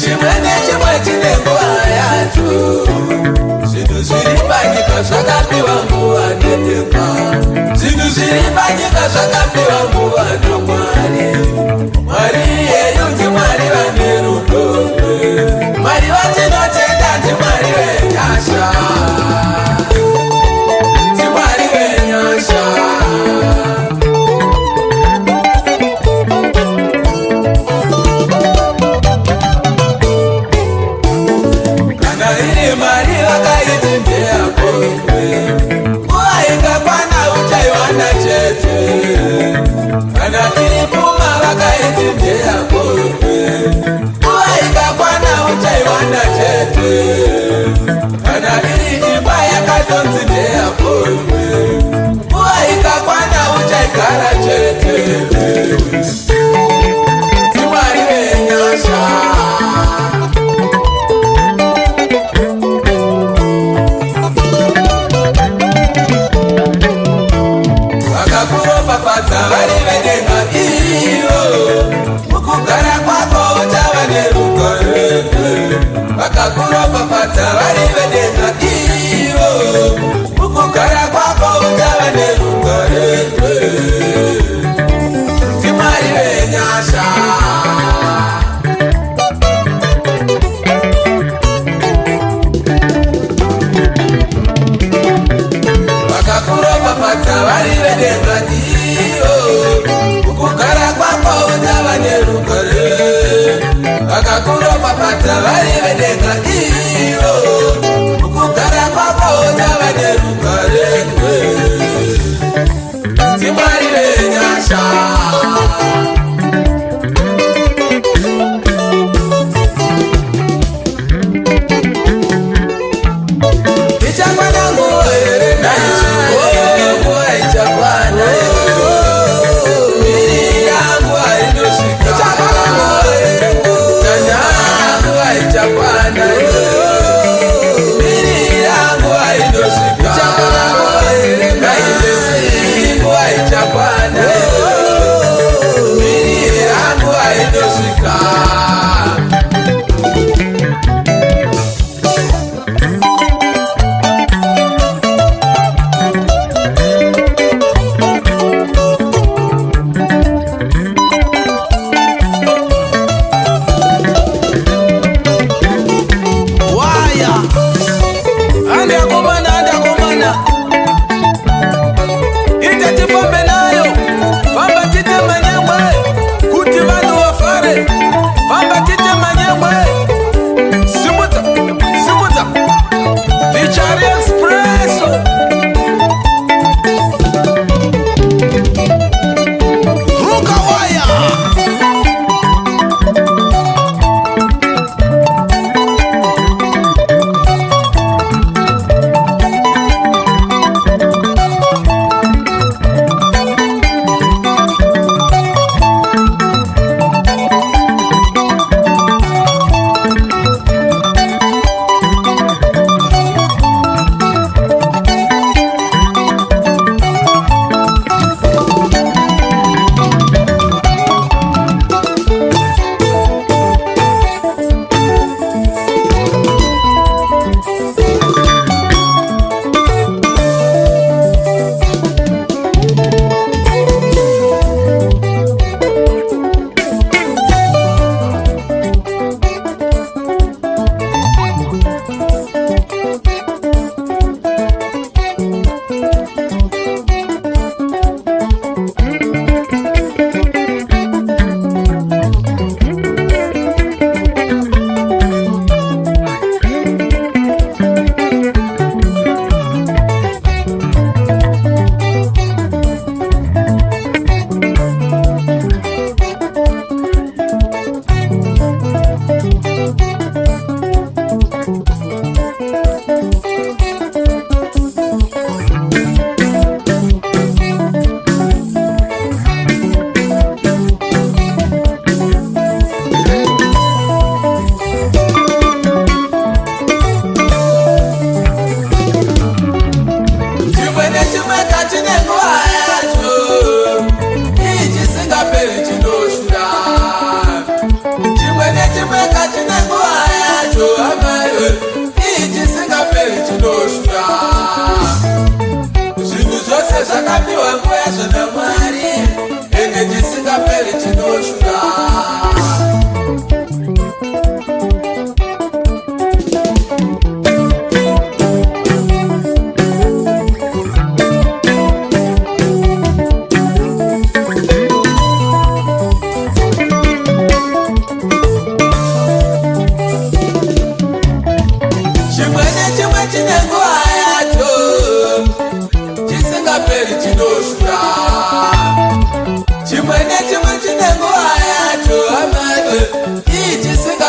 chimwe nechimwe chine nguva yacho. Zvinhu zviri panyika zvakapiwa nguva nedenga. Zvinhu zviri panyika zvakapiwa nguva naMwari. Mwari yeyu ndiMwari vane rudo. Mwari vatinotenda ndiMwari wenyasha. ndiMwari wenyasha. Kana iri mari vakaiti ndeyako. Nguva ikakwana uchaiwana chete. Kana iri pfuma vakaiti ndeyako. Nguva ikakwana uchaiwana chete. Kana iri imba yakatonzi ndeyako. Nguva ikakwana uchaigara chete. ndiMwari wenyasha. Vakakuropafadza vari vedenga iyo. Mukugara kwako uchava nerugare. Vakakuropafadza vari vedenga iyo. Mukugara kwako uchava nerugare. ndiMwari wenyasha. Vakakuropafadza vari vedenga iyo. Mukugara kwako uchava nerugare. Vakakuropafadza vari vedenga iyo. Mukugara kwako uchava nerugare. ndiMwari wenyasha. Ichakwana nguva here nguva ichakwana. Miri yangu hainosvika. Ichakwana nguva here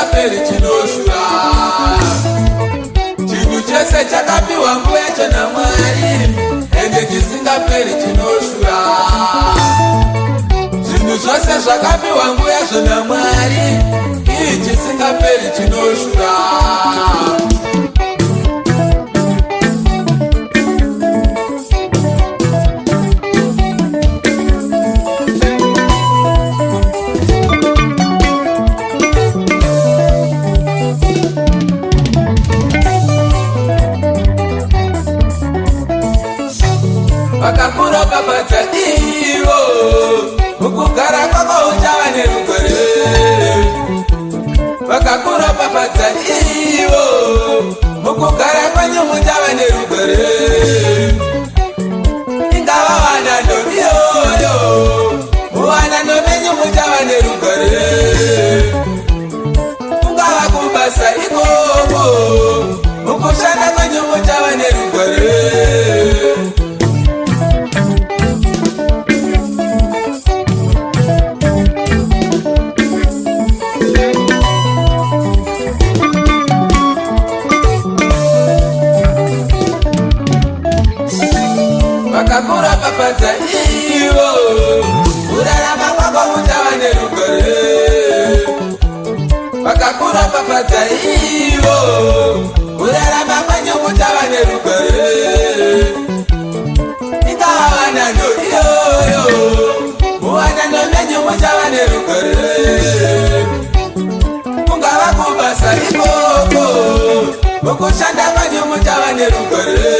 chisingaperi chinoshura. Chinhu chese chakapiwa nguva yacho naMwari, ende chisingaperi chinoshura. Zvinhu zvose zvakapiwa nguva yazvo naMwari, chisingaperi chinoshura. Vakakuropafadza ivo, mukugara kwako uchava nerugare. Vakakuropafadza ivo, mukugara kwenyu muchava nerugare. Ingava wanano iyoyo, muwanano menyu muchava nerugare. Kungava kubasa ikoko, mukushanda kwenyu muchava nerugare. Vakakuropafadza ivo, kurarama kwako muchava nerugare. Vakakuropafadza ivo, kurarama kwenyu muchava nerugare. Ingava wanano iyoyo, muwanano menyu muchava nerugare. Kungava kubasa ikoko, mukushanda kwenyu muchava nerugare.